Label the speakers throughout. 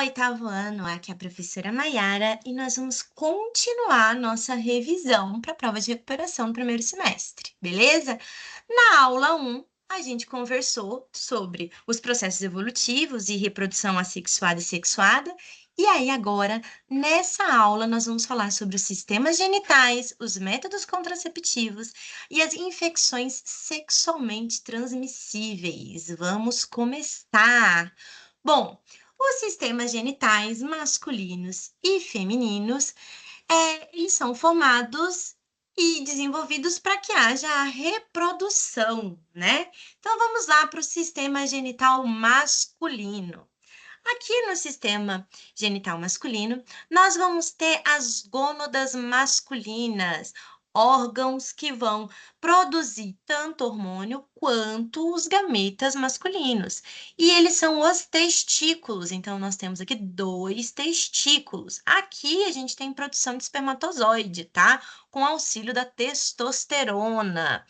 Speaker 1: oitavo ano, aqui é a professora Maiara e nós vamos continuar nossa revisão para a prova de recuperação do primeiro semestre, beleza? Na aula 1, a gente conversou sobre os processos evolutivos e reprodução assexuada e sexuada, e aí agora, nessa aula, nós vamos falar sobre os sistemas genitais, os métodos contraceptivos e as infecções sexualmente transmissíveis. Vamos começar! Bom, os sistemas genitais masculinos e femininos, eles são formados e desenvolvidos para que haja a reprodução, né? Então, vamos lá para o sistema genital masculino. Aqui no sistema genital masculino, nós vamos ter as gônadas masculinas, órgãos que vão produzir tanto hormônio quanto os gametas masculinos. E eles são os testículos, então nós temos aqui 2 testículos. Aqui a gente tem produção de espermatozoide, tá? Com auxílio da testosterona.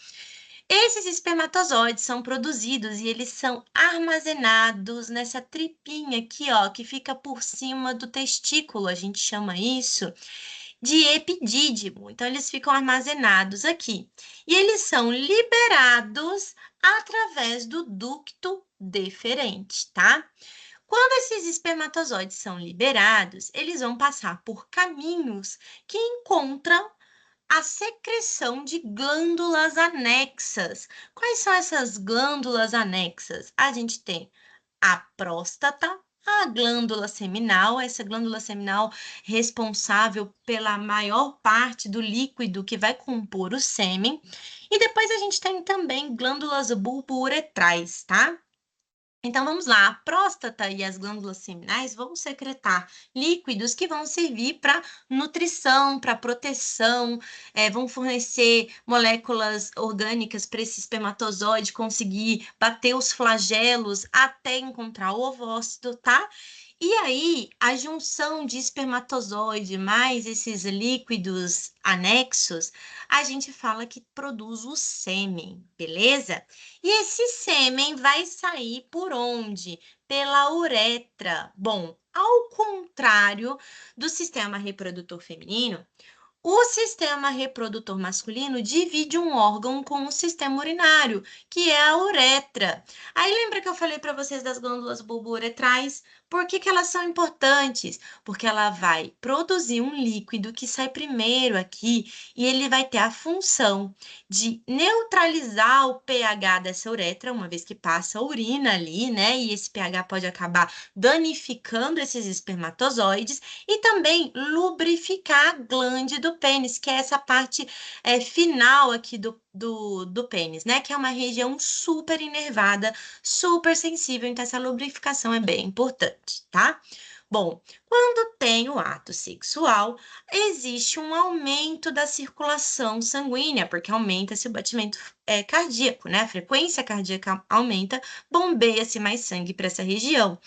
Speaker 1: Esses espermatozoides são produzidos e eles são armazenados nessa tripinha aqui, ó, que fica por cima do testículo. A gente chama isso de epidídimo. Então, eles ficam armazenados aqui. E eles são liberados através do ducto deferente, tá? Quando esses espermatozoides são liberados, eles vão passar por caminhos que encontram a secreção de glândulas anexas. Quais são essas glândulas anexas? A gente tem a próstata, a glândula seminal, essa glândula seminal responsável pela maior parte do líquido que vai compor o sêmen. E depois a gente tem também glândulas bulbouretrais, tá? Então, vamos lá, a próstata e as glândulas seminais vão secretar líquidos que vão servir para nutrição, para proteção, vão fornecer moléculas orgânicas para esse espermatozoide conseguir bater os flagelos até encontrar o ovócito, tá? E aí, a junção de espermatozoide mais esses líquidos anexos, a gente fala que produz o sêmen, beleza? E esse sêmen vai sair por onde? Pela uretra. Bom, ao contrário do sistema reprodutor feminino, o sistema reprodutor masculino divide um órgão com o sistema urinário, que é a uretra. Aí lembra que eu falei para vocês das glândulas bulbouretrais? Por que elas são importantes? Porque ela vai produzir um líquido que sai primeiro aqui e ele vai ter a função de neutralizar o pH dessa uretra, uma vez que passa a urina ali, né? E esse pH pode acabar danificando esses espermatozoides e também lubrificar a glande do pênis, que é essa parte final aqui do pênis, né? Que é uma região super inervada, super sensível, então essa lubrificação é bem importante, tá? Bom, quando tem o ato sexual, existe um aumento da circulação sanguínea, porque aumenta esse batimento cardíaco, né? A frequência cardíaca aumenta, bombeia-se mais sangue para essa região.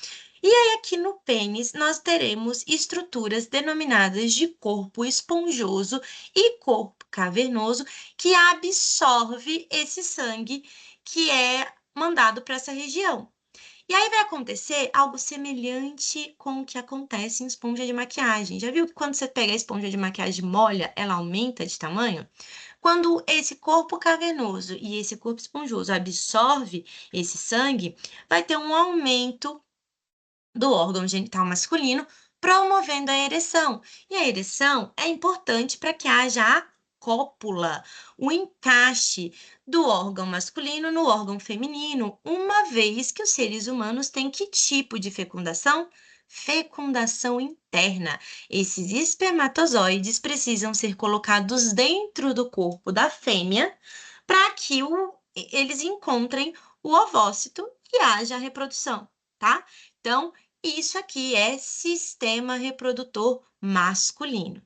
Speaker 1: E aí, aqui no pênis, nós teremos estruturas denominadas de corpo esponjoso e corpo cavernoso, que absorve esse sangue que é mandado para essa região. E aí vai acontecer algo semelhante com o que acontece em esponja de maquiagem. Já viu que quando você pega a esponja de maquiagem e molha, ela aumenta de tamanho? Quando esse corpo cavernoso e esse corpo esponjoso absorve esse sangue, vai ter um aumento do órgão genital masculino, promovendo a ereção. E a ereção é importante para que haja a cópula, o encaixe do órgão masculino no órgão feminino, uma vez que os seres humanos têm que tipo de fecundação? Fecundação interna. Esses espermatozoides precisam ser colocados dentro do corpo da fêmea para que eles encontrem o ovócito e haja a reprodução, tá? Então, isso aqui é sistema reprodutor masculino.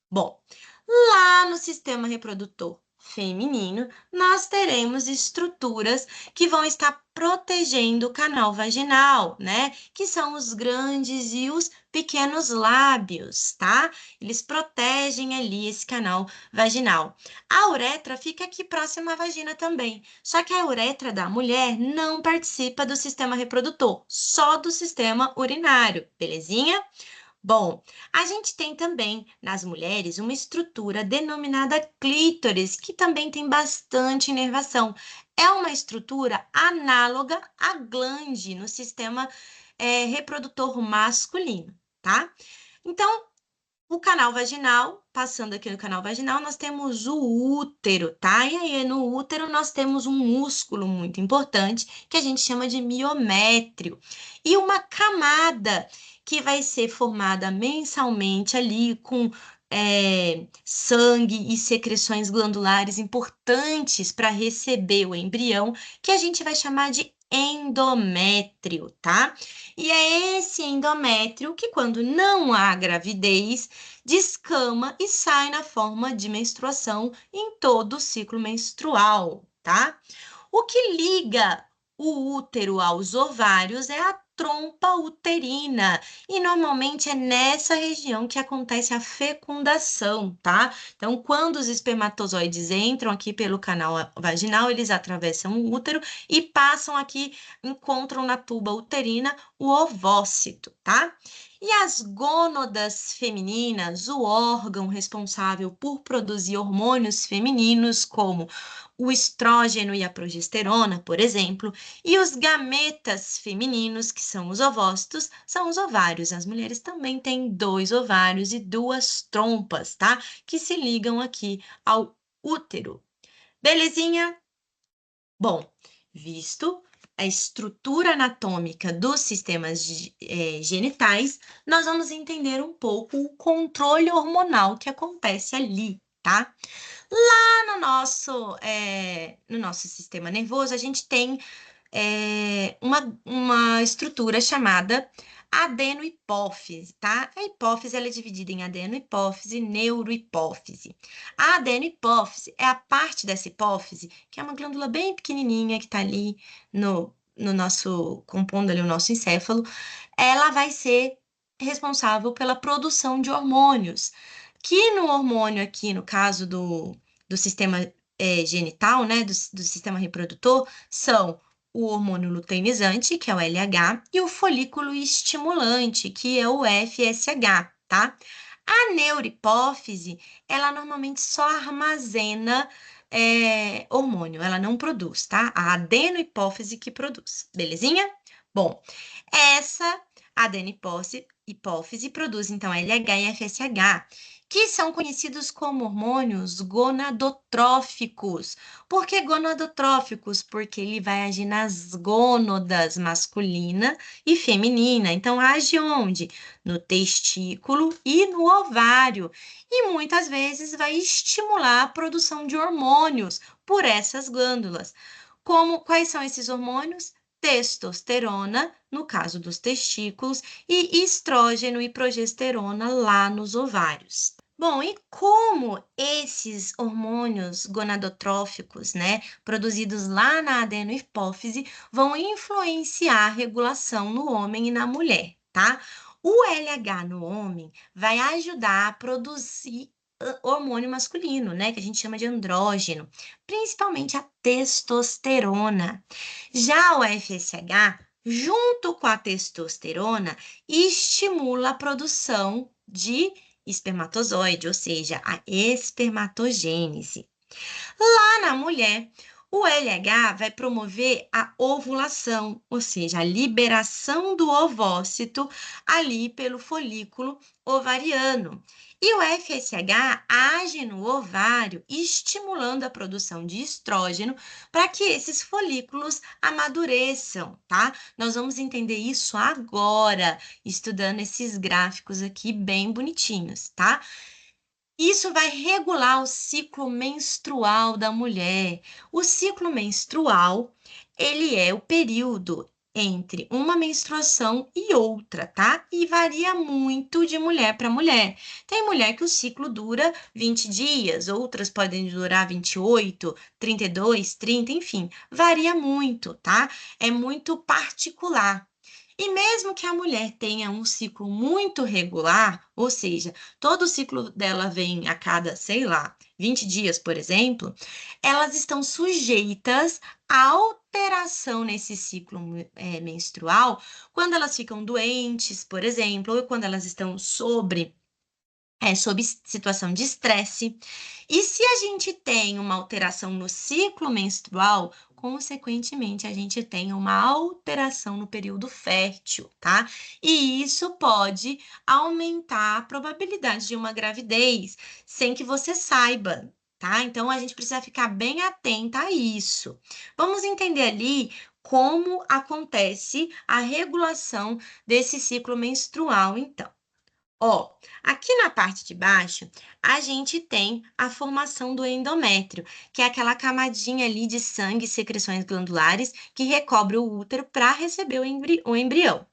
Speaker 1: Bom, lá no sistema reprodutor feminino, nós teremos estruturas que vão estar protegendo o canal vaginal, né? Que são os grandes e os pequenos lábios, tá? Eles protegem ali esse canal vaginal. A uretra fica aqui próxima à vagina também. Só que a uretra da mulher não participa do sistema reprodutor, só do sistema urinário, belezinha? Bom, a gente tem também nas mulheres uma estrutura denominada clítoris, que também tem bastante inervação. É uma estrutura análoga à glande no sistema reprodutor masculino, tá? Então, o canal vaginal, passando aqui no canal vaginal, nós temos o útero, tá? E aí, no útero, nós temos um músculo muito importante que a gente chama de miométrio. E uma camada que vai ser formada mensalmente ali com sangue e secreções glandulares importantes para receber o embrião, que a gente vai chamar de endométrio, tá? E é esse endométrio que, quando não há gravidez, descama e sai na forma de menstruação em todo o ciclo menstrual, tá? O que liga o útero aos ovários é a trompa uterina, e normalmente é nessa região que acontece a fecundação, tá? Então, quando os espermatozoides entram aqui pelo canal vaginal, eles atravessam o útero e passam aqui, encontram na tuba uterina o ovócito, tá? E as gônadas femininas, o órgão responsável por produzir hormônios femininos, como o estrógeno e a progesterona, por exemplo, e os gametas femininos, que são os ovócitos, são os ovários. As mulheres também têm 2 ovários e 2 trompas, tá? Que se ligam aqui ao útero. Belezinha? Bom, visto a estrutura anatômica dos sistemas genitais, nós vamos entender um pouco o controle hormonal que acontece ali, tá? Lá no nosso sistema nervoso, a gente tem uma estrutura chamada adenohipófise, tá? A hipófise ela é dividida em adenohipófise e neurohipófise. A adenohipófise é a parte dessa hipófise, que é uma glândula bem pequenininha que está ali no nosso, compondo ali o nosso encéfalo. Ela vai ser responsável pela produção de hormônios, que no hormônio aqui, no caso do sistema genital, né, do sistema reprodutor, são o hormônio luteinizante, que é o LH, e o folículo estimulante, que é o FSH, tá? A neurohipófise, ela normalmente só armazena hormônio, ela não produz, tá? A adenohipófise que produz, belezinha? Bom, essa adenohipófise produz, então, LH e FSH, que são conhecidos como hormônios gonadotróficos. Por que gonadotróficos? Porque ele vai agir nas gônadas masculina e feminina. Então, age onde? No testículo e no ovário. E muitas vezes vai estimular a produção de hormônios por essas glândulas. Quais são esses hormônios? Testosterona, no caso dos testículos, e estrógeno e progesterona lá nos ovários. Bom, e como esses hormônios gonadotróficos, né, produzidos lá na adenohipófise, vão influenciar a regulação no homem e na mulher, tá? O LH no homem vai ajudar a produzir hormônio masculino, né, que a gente chama de andrógeno, principalmente a testosterona. Já o FSH, junto com a testosterona, estimula a produção de espermatozoide, ou seja, a espermatogênese. Lá na mulher, o LH vai promover a ovulação, ou seja, a liberação do ovócito ali pelo folículo ovariano. E o FSH age no ovário, estimulando a produção de estrógeno para que esses folículos amadureçam, tá? Nós vamos entender isso agora, estudando esses gráficos aqui bem bonitinhos, tá? Isso vai regular o ciclo menstrual da mulher. O ciclo menstrual, ele é o período entre uma menstruação e outra, tá? E varia muito de mulher para mulher. Tem mulher que o ciclo dura 20 dias, outras podem durar 28, 32, 30, enfim, varia muito, tá? É muito particular. E mesmo que a mulher tenha um ciclo muito regular, ou seja, todo o ciclo dela vem a cada, sei lá, 20 dias, por exemplo, elas estão sujeitas à alteração nesse ciclo menstrual quando elas ficam doentes, por exemplo, ou quando elas estão sob situação de estresse. E se a gente tem uma alteração no ciclo menstrual, consequentemente, a gente tem uma alteração no período fértil, tá? E isso pode aumentar a probabilidade de uma gravidez sem que você saiba, tá? Então, a gente precisa ficar bem atenta a isso. Vamos entender ali como acontece a regulação desse ciclo menstrual, então. Ó, aqui na parte de baixo, a gente tem a formação do endométrio, que é aquela camadinha ali de sangue e secreções glandulares que recobre o útero para receber o embrião.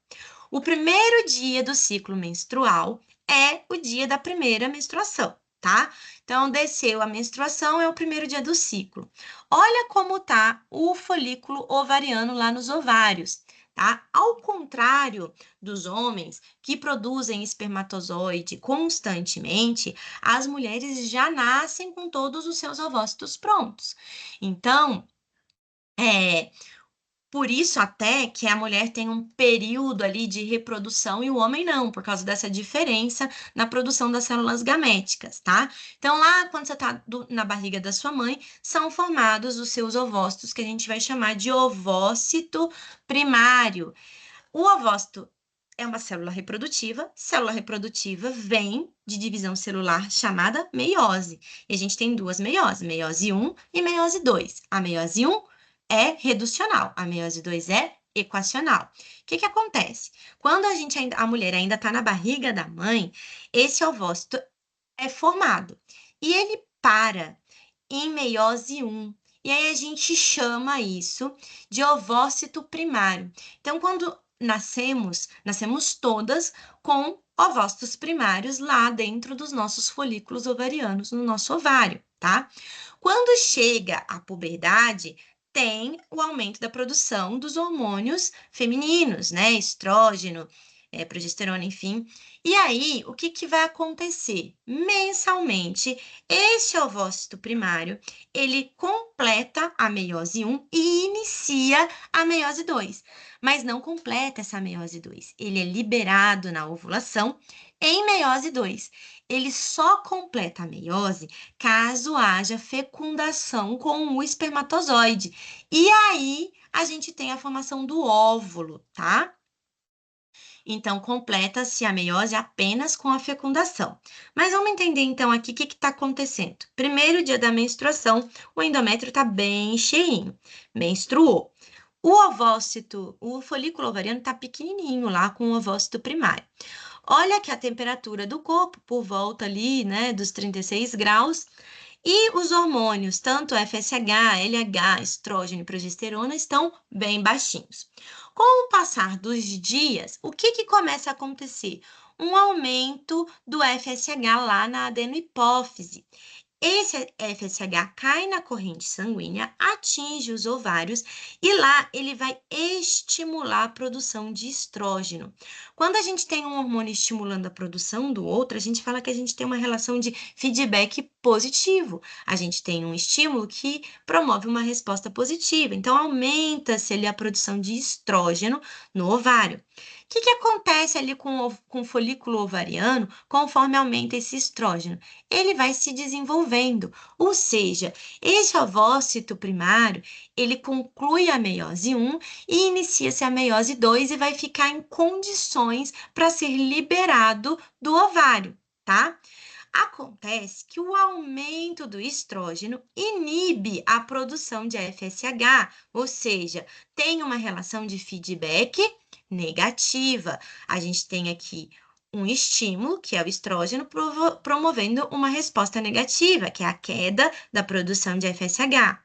Speaker 1: O primeiro dia do ciclo menstrual é o dia da primeira menstruação, tá? Então, desceu a menstruação, é o primeiro dia do ciclo. Olha como tá o folículo ovariano lá nos ovários, tá? Ao contrário dos homens que produzem espermatozoide constantemente, as mulheres já nascem com todos os seus ovócitos prontos. Então, é, por isso até que a mulher tem um período ali de reprodução e o homem não, por causa dessa diferença na produção das células gaméticas, tá? Então, lá quando você está na barriga da sua mãe, são formados os seus ovócitos, que a gente vai chamar de ovócito primário. O ovócito é uma célula reprodutiva vem de divisão celular chamada meiose. E a gente tem duas meioses, meiose 1 e meiose 2. A meiose 1 é reducional, a meiose 2 é equacional. O que acontece? Quando a mulher ainda está na barriga da mãe, esse ovócito é formado e ele para em meiose 1. E aí a gente chama isso de ovócito primário. Então, quando nascemos todas com ovócitos primários lá dentro dos nossos folículos ovarianos, no nosso ovário, tá? Quando chega a puberdade, tem o aumento da produção dos hormônios femininos, né? Estrógeno, progesterona, enfim. E aí, o que vai acontecer? Mensalmente, esse ovócito primário, ele completa a meiose 1 e inicia a meiose 2, mas não completa essa meiose 2. Ele é liberado na ovulação em meiose 2. Ele só completa a meiose caso haja fecundação com o espermatozoide. E aí, a gente tem a formação do óvulo, tá? Então, completa-se a meiose apenas com a fecundação. Mas vamos entender então aqui o que está acontecendo. Primeiro dia da menstruação, o endométrio está bem cheinho, menstruou. O ovócito, o folículo ovariano está pequenininho lá com o ovócito primário. Olha que a temperatura do corpo, por volta ali, né, dos 36 graus, e os hormônios, tanto FSH, LH, estrógeno e progesterona, estão bem baixinhos. Com o passar dos dias, o que começa a acontecer? Um aumento do FSH lá na adenohipófise. Esse FSH cai na corrente sanguínea, atinge os ovários e lá ele vai estimular a produção de estrógeno. Quando a gente tem um hormônio estimulando a produção do outro, a gente fala que a gente tem uma relação de feedback positivo. A gente tem um estímulo que promove uma resposta positiva. Então, aumenta-se ali a produção de estrógeno no ovário. O que acontece ali com o folículo ovariano conforme aumenta esse estrógeno? Ele vai se desenvolvendo, ou seja, esse ovócito primário, ele conclui a meiose 1 e inicia-se a meiose 2 e vai ficar em condições para ser liberado do ovário, tá? Acontece que o aumento do estrógeno inibe a produção de FSH, ou seja, tem uma relação de feedback negativa. A gente tem aqui um estímulo, que é o estrógeno, promovendo uma resposta negativa, que é a queda da produção de FSH.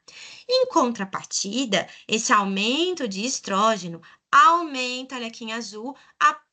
Speaker 1: Em contrapartida, esse aumento de estrógeno aumenta, olha aqui em azul,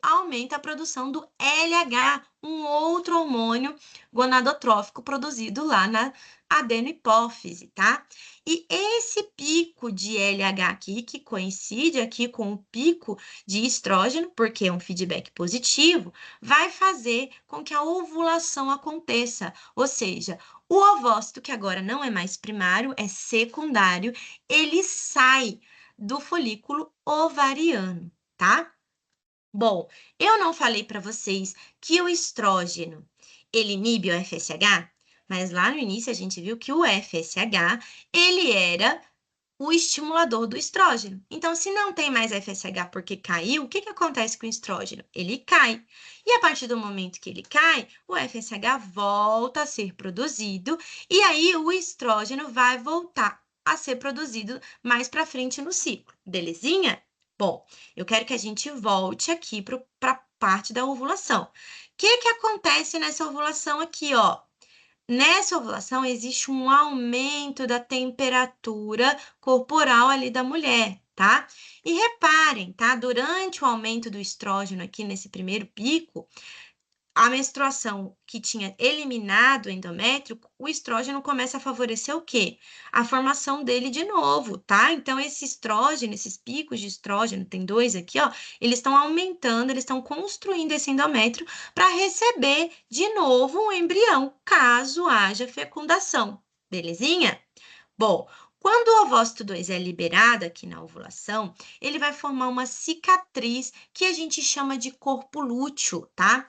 Speaker 1: aumenta a produção do LH, um outro hormônio gonadotrófico produzido lá na adenohipófise, tá? E esse pico de LH aqui, que coincide aqui com o pico de estrógeno, porque é um feedback positivo, vai fazer com que a ovulação aconteça, ou seja, o ovócito, que agora não é mais primário, é secundário, ele sai do folículo ovariano, tá? Bom, eu não falei para vocês que o estrógeno, ele inibe o FSH, mas lá no início a gente viu que o FSH, ele era o estimulador do estrógeno. Então, se não tem mais FSH porque caiu, o que que acontece com o estrógeno? Ele cai. E a partir do momento que ele cai, o FSH volta a ser produzido e aí o estrógeno vai voltar a ser produzido mais para frente no ciclo. Belezinha? Bom, eu quero que a gente volte aqui para a parte da ovulação. O que acontece nessa ovulação aqui, ó? Nessa ovulação, existe um aumento da temperatura corporal ali da mulher, tá? E reparem, tá? Durante o aumento do estrógeno aqui nesse primeiro pico, a menstruação que tinha eliminado o endométrio, o estrógeno começa a favorecer o quê? A formação dele de novo, tá? Então, esse estrógeno, esses picos de estrógeno, tem dois aqui, ó, eles estão aumentando, eles estão construindo esse endométrio para receber de novo um embrião, caso haja fecundação. Belezinha? Bom, quando o ovócito 2 é liberado aqui na ovulação, ele vai formar uma cicatriz que a gente chama de corpo lúteo, tá?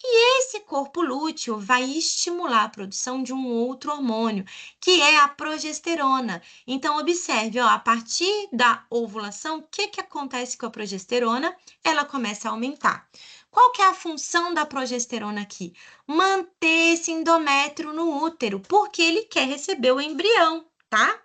Speaker 1: E esse corpo lúteo vai estimular a produção de um outro hormônio, que é a progesterona. Então, observe, ó, a partir da ovulação, o que acontece com a progesterona? Ela começa a aumentar. Qual que é a função da progesterona aqui? Manter esse endométrio no útero, porque ele quer receber o embrião, tá?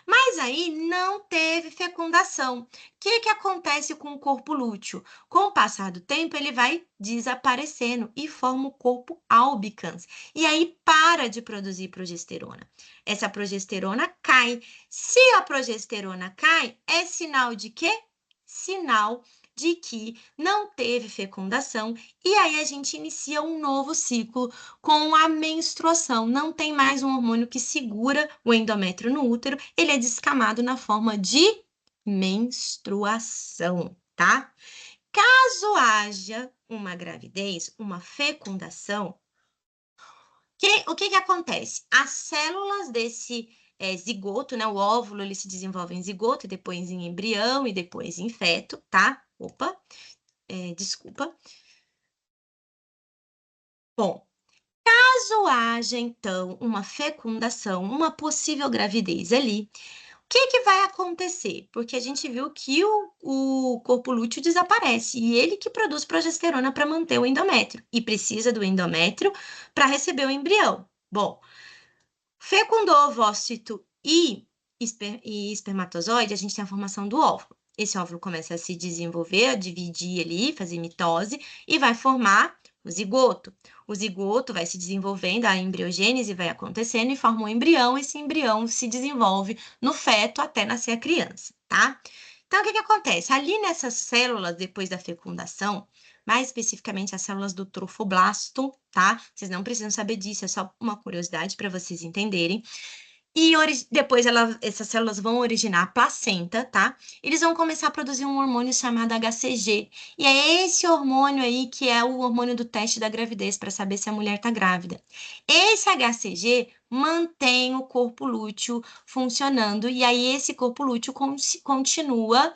Speaker 1: Mas aí não teve fecundação. O que acontece com o corpo lúteo? Com o passar do tempo, ele vai desaparecendo e forma o corpo albicans. E aí para de produzir progesterona. Essa progesterona cai. Se a progesterona cai, é sinal de quê? Sinal de que não teve fecundação e aí a gente inicia um novo ciclo com a menstruação. Não tem mais um hormônio que segura o endométrio no útero, ele é descamado na forma de menstruação, tá? Caso haja uma gravidez, uma fecundação, o que acontece? As células desse zigoto, né? O óvulo, ele se desenvolve em zigoto, depois em embrião e depois em feto, tá? Opa, desculpa. Bom, caso haja, então, uma fecundação, uma possível gravidez ali, o que vai acontecer? Porque a gente viu que o corpo lúteo desaparece e ele que produz progesterona para manter o endométrio e precisa do endométrio para receber o embrião. Bom, fecundou ovócito e espermatozoide, a gente tem a formação do óvulo. Esse óvulo começa a se desenvolver, a dividir ali, fazer mitose e vai formar o zigoto. O zigoto vai se desenvolvendo, a embriogênese vai acontecendo e forma um embrião. Esse embrião se desenvolve no feto até nascer a criança, tá? Então, o que acontece? Ali nessas células, depois da fecundação, mais especificamente as células do trofoblasto, tá? Vocês não precisam saber disso, é só uma curiosidade para vocês entenderem. E depois essas células vão originar a placenta, tá? Eles vão começar a produzir um hormônio chamado HCG. E é esse hormônio aí que é o hormônio do teste da gravidez, para saber se a mulher está grávida. Esse HCG mantém o corpo lúteo funcionando, e aí esse corpo lúteo continua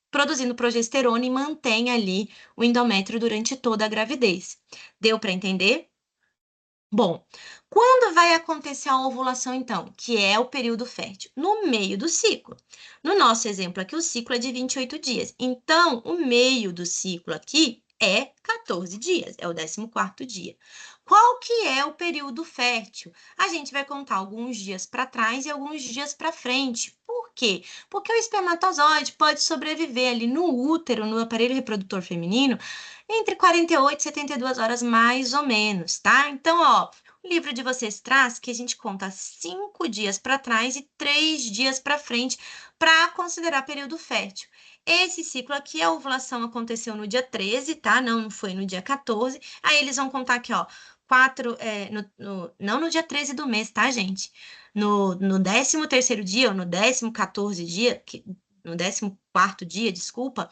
Speaker 1: produzindo progesterona e mantém ali o endométrio durante toda a gravidez. Deu para entender? Bom, quando vai acontecer a ovulação, então, que é o período fértil? No meio do ciclo. No nosso exemplo aqui, o ciclo é de 28 dias. Então, o meio do ciclo aqui é 14 dias, é o 14º dia. Qual que é o período fértil? A gente vai contar alguns dias para trás e alguns dias para frente. Por quê? Porque o espermatozoide pode sobreviver ali no útero, no aparelho reprodutor feminino, entre 48 e 72 horas, mais ou menos, tá? Então, ó, o livro de vocês traz que a gente conta 5 dias para trás e 3 dias para frente para considerar período fértil. Esse ciclo aqui, a ovulação aconteceu no dia 13, tá? Não foi no dia 14. Aí eles vão contar aqui, ó, não no dia 13 do mês, tá, gente? No 13º dia, ou no 14º dia, no 14º dia, desculpa,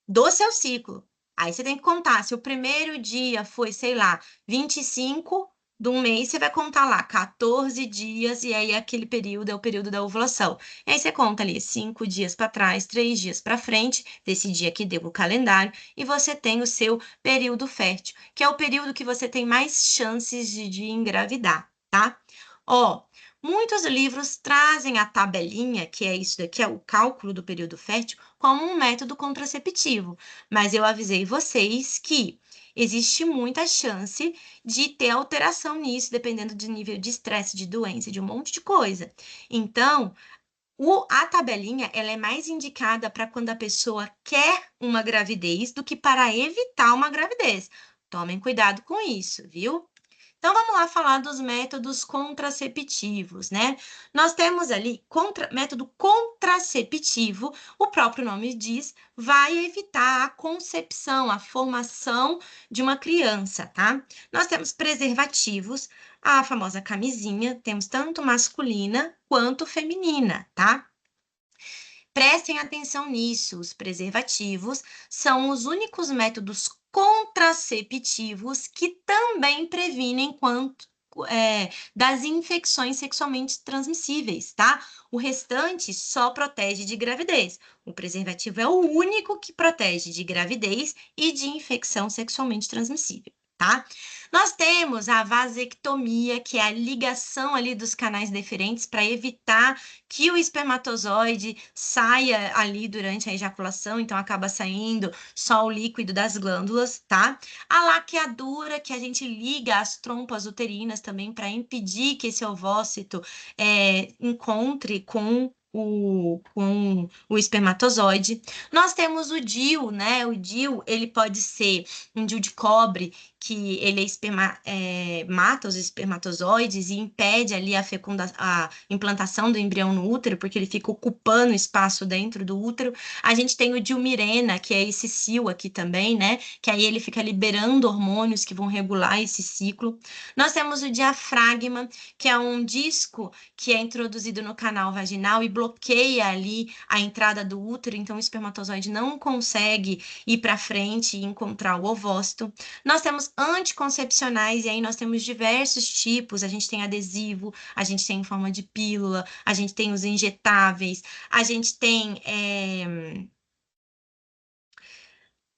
Speaker 1: do seu ciclo. Aí você tem que contar, se o primeiro dia foi, sei lá, 25 de um mês, você vai contar lá 14 dias, e aí aquele período é o período da ovulação. E aí você conta ali 5 dias para trás, 3 dias para frente, desse dia que deu o calendário, e você tem o seu período fértil, que é o período que você tem mais chances de engravidar, tá? Ó, muitos livros trazem a tabelinha, que é isso daqui, é o cálculo do período fértil, como um método contraceptivo, mas eu avisei vocês que existe muita chance de ter alteração nisso, dependendo do nível de estresse, de doença, de um monte de coisa. Então, a tabelinha, ela é mais indicada para quando a pessoa quer uma gravidez do que para evitar uma gravidez. Tomem cuidado com isso, viu? Então, vamos lá falar dos métodos contraceptivos, né? Nós temos ali método contraceptivo, o próprio nome diz, vai evitar a concepção, a formação de uma criança, tá? Nós temos preservativos, a famosa camisinha, temos tanto masculina quanto feminina, tá? Prestem atenção nisso, os preservativos são os únicos métodos contraceptivos que também previnem das infecções sexualmente transmissíveis, tá? O restante só protege de gravidez. O preservativo é o único que protege de gravidez e de infecção sexualmente transmissível, tá? Nós temos a vasectomia, que é a ligação ali dos canais deferentes para evitar que o espermatozoide saia ali durante a ejaculação, então acaba saindo só o líquido das glândulas, tá? A laqueadura, que a gente liga as trompas uterinas também para impedir que esse ovócito encontre com o espermatozoide. Nós temos o DIU, né? O DIU, ele pode ser um DIU de cobre, que ele mata os espermatozoides e impede ali a implantação do embrião no útero, porque ele fica ocupando espaço dentro do útero. A gente tem o Dilmirena, que é esse cio aqui também, né? Que aí ele fica liberando hormônios que vão regular esse ciclo. Nós temos o diafragma, que é um disco que é introduzido no canal vaginal e bloqueia ali a entrada do útero, então o espermatozoide não consegue ir para frente e encontrar o ovócito. Nós temos anticoncepcionais, e aí nós temos diversos tipos. A gente tem adesivo, a gente tem em forma de pílula, a gente tem os injetáveis, a gente tem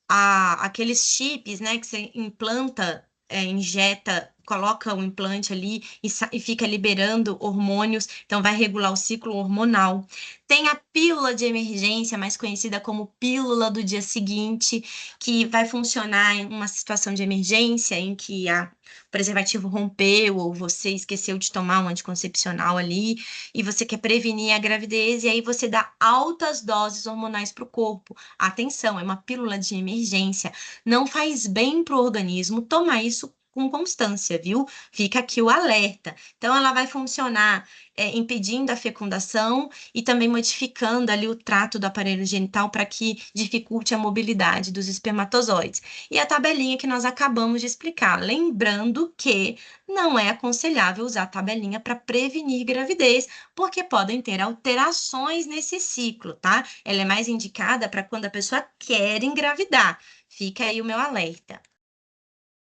Speaker 1: aqueles chips, né, que você implanta, injeta, coloca o implante ali e fica liberando hormônios, então vai regular o ciclo hormonal. Tem a pílula de emergência, mais conhecida como pílula do dia seguinte, que vai funcionar em uma situação de emergência em que o preservativo rompeu ou você esqueceu de tomar um anticoncepcional ali e você quer prevenir a gravidez, e aí você dá altas doses hormonais para o corpo. Atenção, é uma pílula de emergência. Não faz bem para o organismo tomar isso com constância, viu? Fica aqui o alerta. Então, ela vai funcionar impedindo a fecundação e também modificando ali o trato do aparelho genital para que dificulte a mobilidade dos espermatozoides. E a tabelinha que nós acabamos de explicar. Lembrando que não é aconselhável usar a tabelinha para prevenir gravidez, porque podem ter alterações nesse ciclo, tá? Ela é mais indicada para quando a pessoa quer engravidar. Fica aí o meu alerta.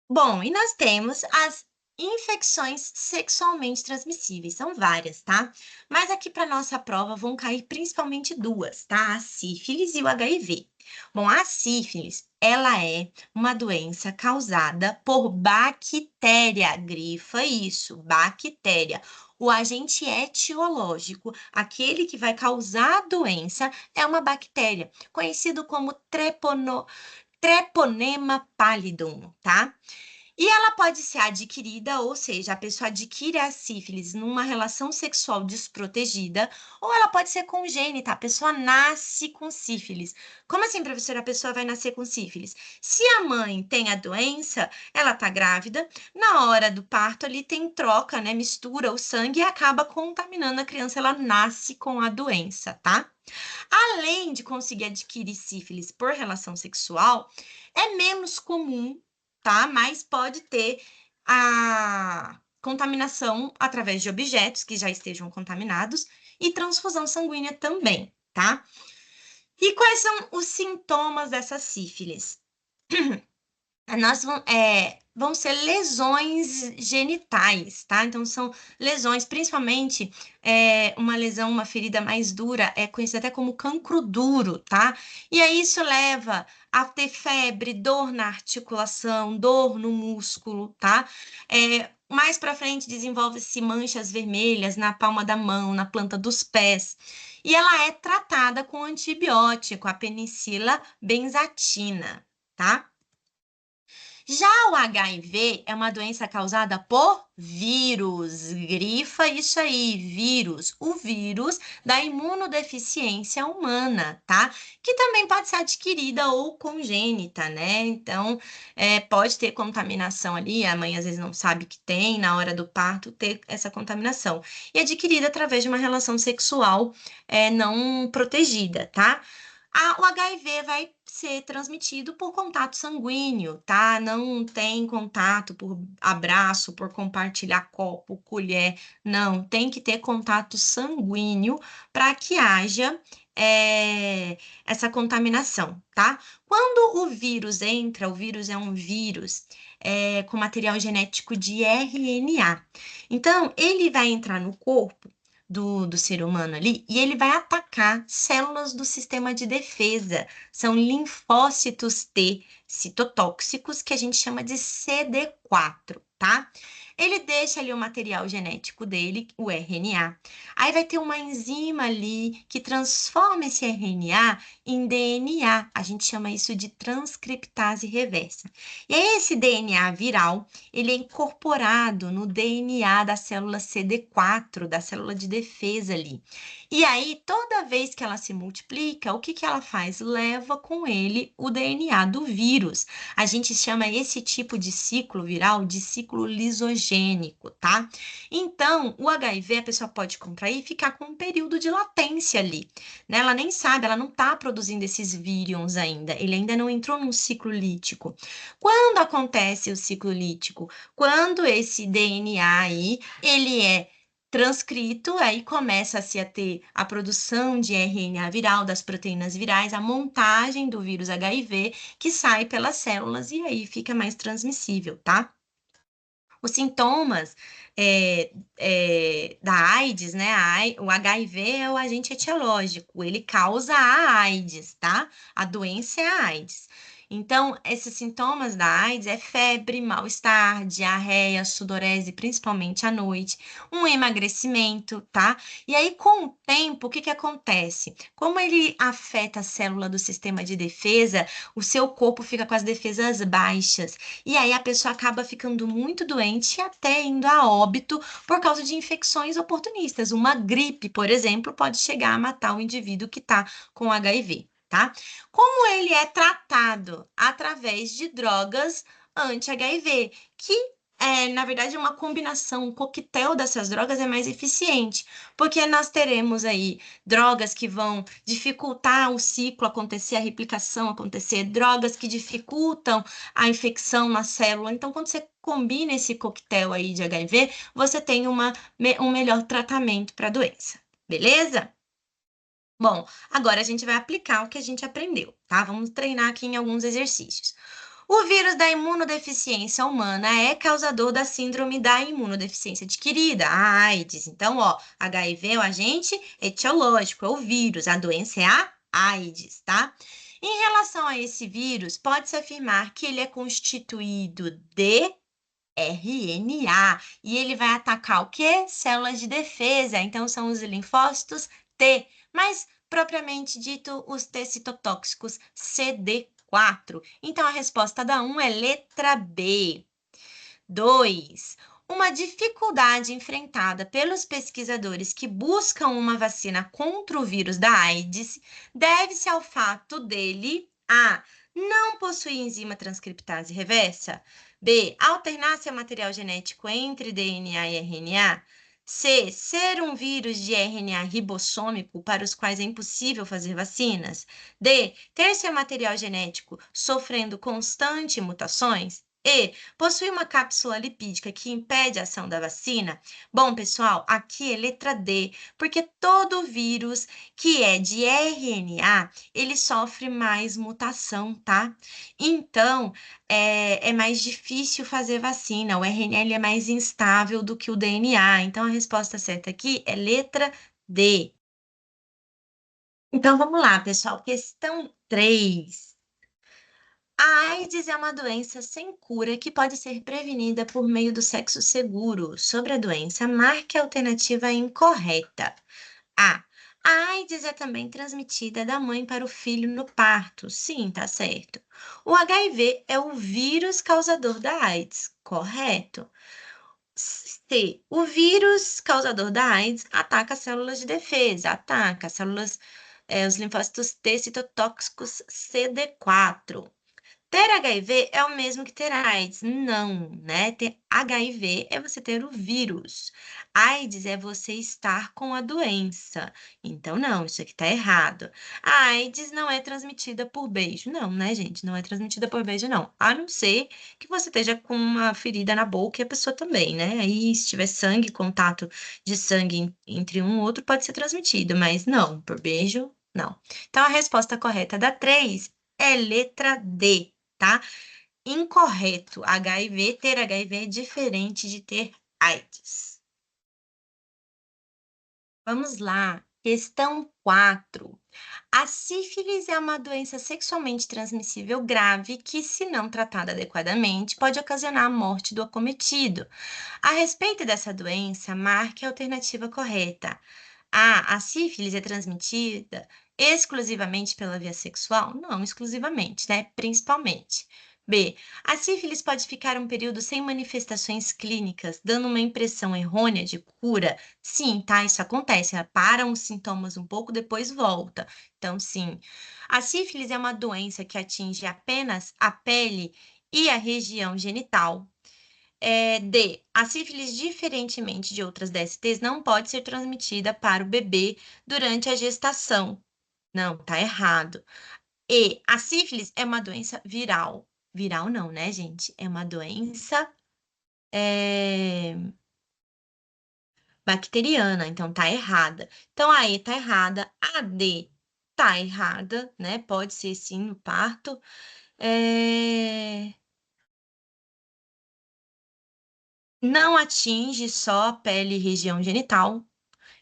Speaker 1: Bom, e nós temos as infecções sexualmente transmissíveis, são várias, tá? Mas aqui para nossa prova vão cair principalmente duas, tá? A sífilis e o HIV. Bom, a sífilis, ela é uma doença causada por bactéria, grifa isso, bactéria. O agente etiológico, aquele que vai causar a doença, é uma bactéria, conhecido como Treponema pallidum, tá? E ela pode ser adquirida, ou seja, a pessoa adquire a sífilis numa relação sexual desprotegida, ou ela pode ser congênita, a pessoa nasce com sífilis. Como assim, professora, a pessoa vai nascer com sífilis? Se a mãe tem a doença, ela está grávida, na hora do parto ali tem troca, né? Mistura o sangue e acaba contaminando a criança, ela nasce com a doença, tá? Além de conseguir adquirir sífilis por relação sexual, é menos comum, tá? Mas pode ter a contaminação através de objetos que já estejam contaminados e transfusão sanguínea também, tá? E quais são os sintomas dessa sífilis? Vão ser lesões genitais, tá? Então, são lesões, principalmente uma lesão, uma ferida mais dura, é conhecida até como cancro duro, tá? E aí isso leva a ter febre, dor na articulação, dor no músculo, tá? Mais para frente desenvolve-se manchas vermelhas na palma da mão, na planta dos pés. E ela é tratada com antibiótico, a penicila benzatina, tá? Já o HIV é uma doença causada por vírus. Grifa isso aí, vírus. O vírus da imunodeficiência humana, tá? Que também pode ser adquirida ou congênita, né? Então, pode ter contaminação ali, a mãe às vezes não sabe que tem, na hora do parto, ter essa contaminação. E adquirida através de uma relação sexual não protegida, tá? O HIV vai ser transmitido por contato sanguíneo, tá? Não tem contato por abraço, por compartilhar copo, colher, não. Tem que ter contato sanguíneo para que haja essa contaminação, tá? Quando o vírus entra, o vírus é um vírus com material genético de RNA. Então, ele vai entrar no corpo do ser humano ali e ele vai atacar células do sistema de defesa. São linfócitos T citotóxicos que a gente chama de CD4, tá? Ele deixa ali o material genético dele, o RNA. Aí vai ter uma enzima ali que transforma esse RNA em DNA. A gente chama isso de transcriptase reversa. E aí esse DNA viral, ele é incorporado no DNA da célula CD4, da célula de defesa ali. E aí, toda vez que ela se multiplica, o que que ela faz? Leva com ele o DNA do vírus. A gente chama esse tipo de ciclo viral de ciclo lisogênico, tá? Então, o HIV a pessoa pode contrair e ficar com um período de latência ali, né? Ela nem sabe, ela não está produzindo esses vírions ainda, ele ainda não entrou num ciclo lítico. Quando acontece o ciclo lítico? Quando esse DNA aí, ele é transcrito, aí começa-se a ter a produção de RNA viral, das proteínas virais, a montagem do vírus HIV, que sai pelas células e aí fica mais transmissível, tá? Os sintomas da AIDS, né? O HIV é o agente etiológico, ele causa a AIDS, tá? A doença é a AIDS. Então, esses sintomas da AIDS é febre, mal-estar, diarreia, sudorese, principalmente à noite, um emagrecimento, tá? E aí, com o tempo, o que que acontece? Como ele afeta a célula do sistema de defesa, o seu corpo fica com as defesas baixas. E aí a pessoa acaba ficando muito doente e até indo a óbito por causa de infecções oportunistas. Uma gripe, por exemplo, pode chegar a matar o indivíduo que está com HIV, tá? Como ele é tratado? Através de drogas anti-HIV, que na verdade, uma combinação, um coquetel dessas drogas é mais eficiente, porque nós teremos aí drogas que vão dificultar o ciclo acontecer, a replicação acontecer, drogas que dificultam a infecção na célula. Então, quando você combina esse coquetel aí de HIV, você tem um melhor tratamento para a doença, beleza? Bom, agora a gente vai aplicar o que a gente aprendeu, tá? Vamos treinar aqui em alguns exercícios. O vírus da imunodeficiência humana é causador da síndrome da imunodeficiência adquirida, a AIDS. Então, ó, HIV é o agente etiológico, é o vírus, a doença é a AIDS, tá? Em relação a esse vírus, pode-se afirmar que ele é constituído de RNA e ele vai atacar o quê? Células de defesa, então são os linfócitos T, mas propriamente dito, os T citotóxicos CD4. Então a resposta da 1 é letra B. 2. Uma dificuldade enfrentada pelos pesquisadores que buscam uma vacina contra o vírus da AIDS deve-se ao fato dele: A. Não possuir enzima transcriptase reversa. B. Alternar seu material genético entre DNA e RNA. C. Ser um vírus de RNA ribossômico para os quais é impossível fazer vacinas. D. Ter seu material genético sofrendo constantes mutações. E. Possui uma cápsula lipídica que impede a ação da vacina? Bom, pessoal, aqui é letra D, porque todo vírus que é de RNA, ele sofre mais mutação, tá? Então, é mais difícil fazer vacina. O RNA ele é mais instável do que o DNA. Então, a resposta certa aqui é letra D. Então, vamos lá, pessoal. Questão 3. A AIDS é uma doença sem cura que pode ser prevenida por meio do sexo seguro. Sobre a doença, marque a alternativa incorreta. A. A AIDS é também transmitida da mãe para o filho no parto. Sim, tá certo. O HIV é o vírus causador da AIDS. Correto. C. O vírus causador da AIDS ataca células de defesa. Ataca células, os linfócitos T citotóxicos CD4. Ter HIV é o mesmo que ter AIDS? Não, né? Ter HIV é você ter o vírus. AIDS é você estar com a doença. Então, não, isso aqui tá errado. A AIDS não é transmitida por beijo. Não, né, gente? Não é transmitida por beijo, não. A não ser que você esteja com uma ferida na boca e a pessoa também, né? Aí, se tiver sangue, contato de sangue entre um e outro, pode ser transmitido, mas não, por beijo, não. Então, a resposta correta da 3 é letra D. Tá? Incorreto. HIV, ter HIV é diferente de ter AIDS. Vamos lá. Questão 4. A sífilis é uma doença sexualmente transmissível grave que, se não tratada adequadamente, pode ocasionar a morte do acometido. A respeito dessa doença, marque a alternativa correta. A sífilis é transmitida exclusivamente pela via sexual? Não, exclusivamente, né? Principalmente. B. A sífilis pode ficar um período sem manifestações clínicas, dando uma impressão errônea de cura? Sim, tá? Isso acontece. Ela para os sintomas um pouco, depois volta. Então, sim. A sífilis é uma doença que atinge apenas a pele e a região genital. D. A sífilis, diferentemente de outras DSTs, não pode ser transmitida para o bebê durante a gestação. Não, tá errado. E. A sífilis é uma doença viral. Viral não, né, gente? É uma doença bacteriana, então tá errada. Então a E tá errada, a D tá errada, né? Pode ser sim no parto. Não atinge só a pele e região genital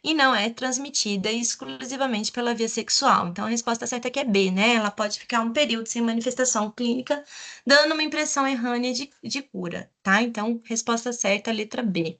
Speaker 1: e não é transmitida exclusivamente pela via sexual. Então, a resposta certa aqui é B, né? Ela pode ficar um período sem manifestação clínica, dando uma impressão errônea de cura, tá? Então, resposta certa, letra B.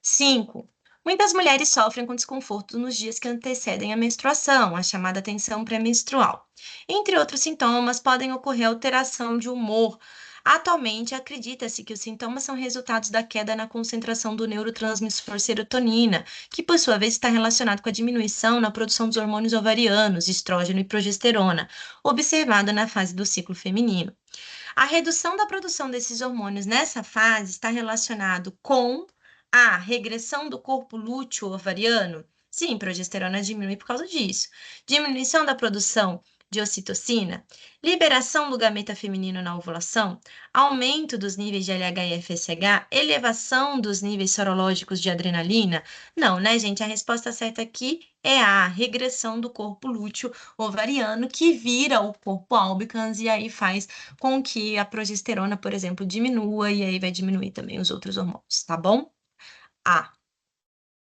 Speaker 1: 5. Muitas mulheres sofrem com desconforto nos dias que antecedem a menstruação, a chamada tensão pré-menstrual. Entre outros sintomas, podem ocorrer alteração de humor. Atualmente, acredita-se que os sintomas são resultados da queda na concentração do neurotransmissor serotonina, que por sua vez está relacionado com a diminuição na produção dos hormônios ovarianos, estrógeno e progesterona, observada na fase do ciclo feminino. A redução da produção desses hormônios nessa fase está relacionado com a regressão do corpo lúteo ovariano. Sim, progesterona diminui por causa disso. Diminuição da produção de ocitocina, liberação do gameta feminino na ovulação, aumento dos níveis de LH-FSH, elevação dos níveis sorológicos de adrenalina. Não, né, gente? A resposta certa aqui é a regressão do corpo lúteo ovariano, que vira o corpo albicans e aí faz com que a progesterona, por exemplo, diminua e aí vai diminuir também os outros hormônios, tá bom? A.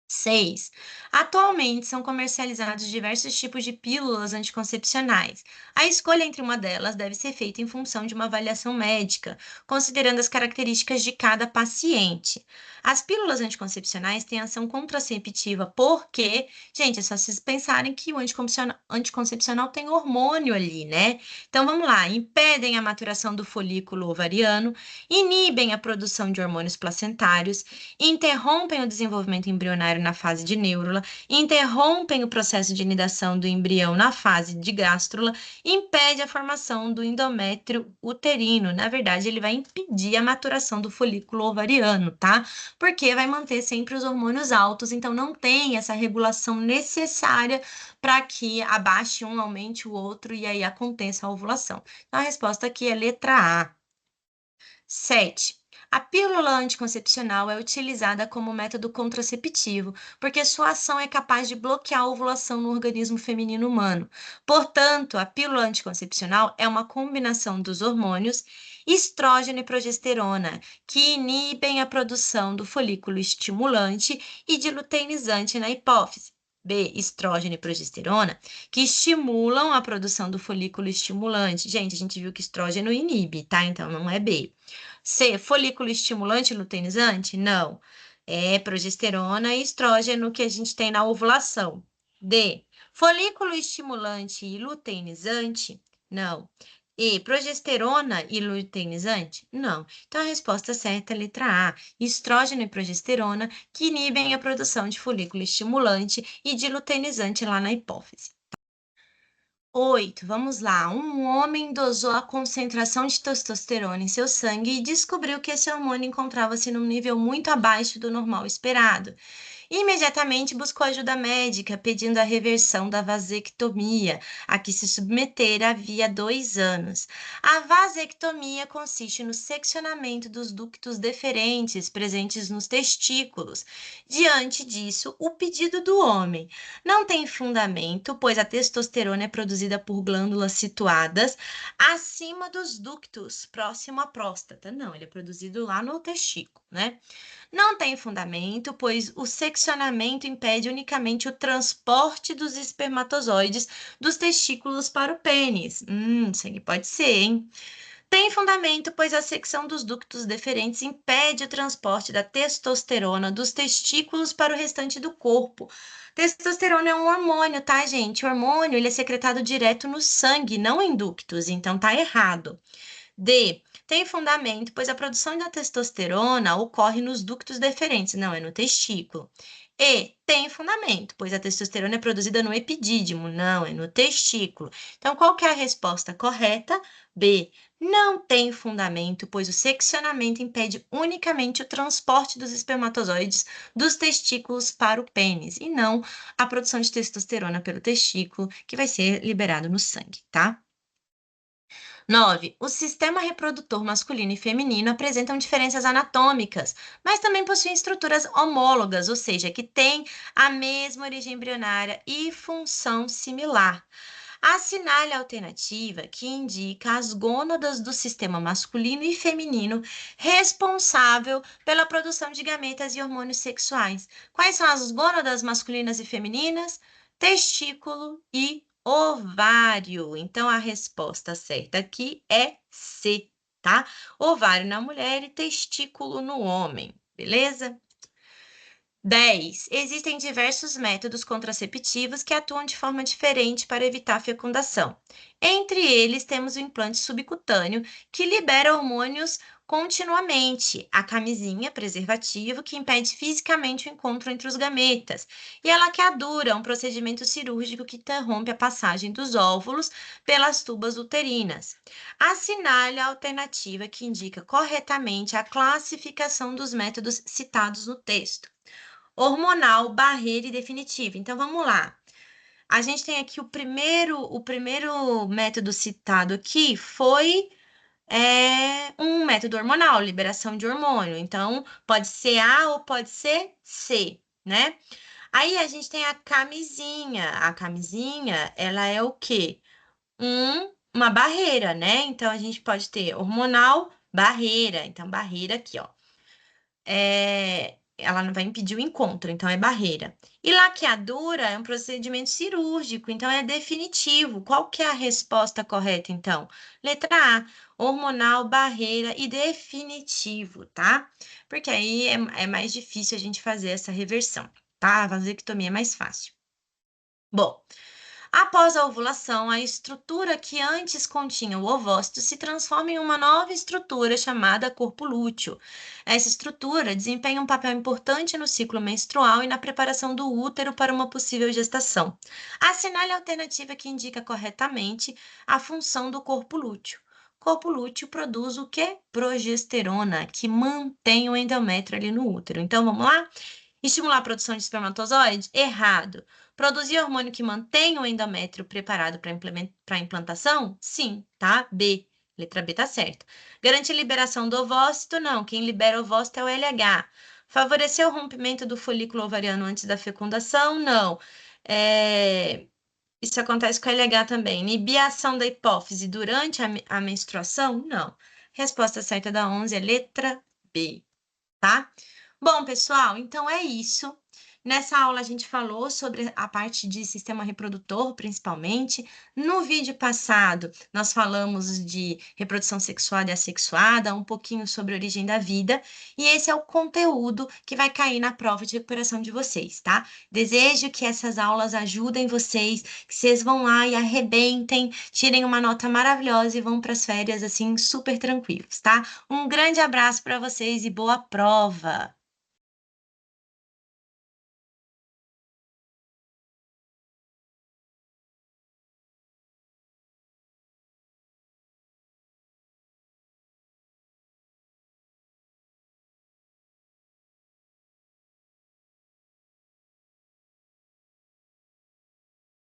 Speaker 1: 6. Atualmente são comercializados diversos tipos de pílulas anticoncepcionais. A escolha entre uma delas deve ser feita em função de uma avaliação médica, considerando as características de cada paciente. As pílulas anticoncepcionais têm ação contraceptiva porque, gente, é só vocês pensarem que o anticoncepcional tem hormônio ali, né? Então vamos lá, impedem a maturação do folículo ovariano, inibem a produção de hormônios placentários, interrompem o desenvolvimento embrionário na fase de neurula, interrompem o processo de nidação do embrião na fase de gástrula, impede a formação do endométrio uterino. Na verdade, ele vai impedir a maturação do folículo ovariano, tá? Porque vai manter sempre os hormônios altos, então não tem essa regulação necessária para que abaixe um, aumente o outro e aí aconteça a ovulação. Então, a resposta aqui é letra A. 7. A pílula anticoncepcional é utilizada como método contraceptivo, porque sua ação é capaz de bloquear a ovulação no organismo feminino humano. Portanto, a pílula anticoncepcional é uma combinação dos hormônios estrógeno e progesterona, que inibem a produção do folículo estimulante e de luteinizante na hipófise. B, estrógeno e progesterona, que estimulam a produção do folículo estimulante. Gente, a gente viu que estrógeno inibe, tá? Então não é B. C, folículo estimulante e luteinizante? Não. É progesterona e estrógeno que a gente tem na ovulação. D, folículo estimulante e luteinizante? Não. E, progesterona e luteinizante? Não. Então, a resposta certa é a letra A, estrógeno e progesterona, que inibem a produção de folículo estimulante e de luteinizante lá na hipófise. 8, vamos lá. Um homem dosou a concentração de testosterona em seu sangue e descobriu que esse hormônio encontrava-se num nível muito abaixo do normal esperado. Imediatamente buscou ajuda médica, pedindo a reversão da vasectomia, a que se submetera havia 2 anos. A vasectomia consiste no seccionamento dos ductos deferentes presentes nos testículos. Diante disso, o pedido do homem não tem fundamento, pois a testosterona é produzida por glândulas situadas acima dos ductos, próximo à próstata. Não, ele é produzido lá no testículo, né? Não tem fundamento, pois o seccionamento impede unicamente o transporte dos espermatozoides dos testículos para o pênis. Isso aí pode ser, hein? Tem fundamento, pois a secção dos ductos deferentes impede o transporte da testosterona dos testículos para o restante do corpo. Testosterona é um hormônio, tá, gente? O hormônio, ele é secretado direto no sangue, não em ductos, então tá errado. D. Tem fundamento, pois a produção da testosterona ocorre nos ductos deferentes, não é no testículo. E. Tem fundamento, pois a testosterona é produzida no epidídimo, não é no testículo. Então, qual que é a resposta correta? B. Não tem fundamento, pois o seccionamento impede unicamente o transporte dos espermatozoides dos testículos para o pênis, e não a produção de testosterona pelo testículo, que vai ser liberado no sangue, tá? 9. O sistema reprodutor masculino e feminino apresentam diferenças anatômicas, mas também possuem estruturas homólogas, ou seja, que têm a mesma origem embrionária e função similar. Assinale a alternativa que indica as gônadas do sistema masculino e feminino responsável pela produção de gametas e hormônios sexuais. Quais são as gônadas masculinas e femininas? Testículo e ovário. Então, a resposta certa aqui é C, tá? Ovário na mulher e testículo no homem, beleza? 10. Existem diversos métodos contraceptivos que atuam de forma diferente para evitar a fecundação. Entre eles, temos o implante subcutâneo, que libera hormônios continuamente, a camisinha, preservativo, que impede fisicamente o encontro entre os gametas, e a laqueadura, um procedimento cirúrgico que interrompe a passagem dos óvulos pelas tubas uterinas. Assinale a alternativa que indica corretamente a classificação dos métodos citados no texto. Hormonal, barreira e definitiva. Então, vamos lá. A gente tem aqui o primeiro método citado aqui foi um método hormonal, liberação de hormônio. Então, pode ser A ou pode ser C, né? Aí a gente tem a camisinha. A camisinha, ela é o quê? Uma barreira, né? Então, a gente pode ter hormonal, barreira. Então, barreira aqui, ó. ela não vai impedir o encontro, então é barreira. E laqueadura é um procedimento cirúrgico, então é definitivo. Qual que é a resposta correta, então? Letra A, hormonal, barreira e definitivo, tá? Porque aí é mais difícil a gente fazer essa reversão, tá? A vasectomia é mais fácil. Bom, após a ovulação, a estrutura que antes continha o ovócito se transforma em uma nova estrutura chamada corpo lúteo. Essa estrutura desempenha um papel importante no ciclo menstrual e na preparação do útero para uma possível gestação. Assinale a alternativa que indica corretamente a função do corpo lúteo. Corpo lúteo produz o que? Progesterona, que mantém o endométrio ali no útero. Então, vamos lá? Estimular a produção de espermatozoide? Errado. Produzir hormônio que mantém o endométrio preparado para implantação? Sim, tá? B. Letra B tá certa. Garantir liberação do ovócito? Não. Quem libera o ovócito é o LH. Favorecer o rompimento do folículo ovariano antes da fecundação? Não. Isso acontece com o LH também. Inibir a ação da hipófise durante a menstruação? Não. Resposta certa da 11 é letra B, tá? Bom, pessoal, então é isso. Nessa aula a gente falou sobre a parte de sistema reprodutor, principalmente. No vídeo passado, nós falamos de reprodução sexuada e assexuada, um pouquinho sobre a origem da vida, e esse é o conteúdo que vai cair na prova de recuperação de vocês, tá? Desejo que essas aulas ajudem vocês, que vocês vão lá e arrebentem, tirem uma nota maravilhosa e vão para as férias assim super tranquilos, tá? Um grande abraço para vocês e boa prova!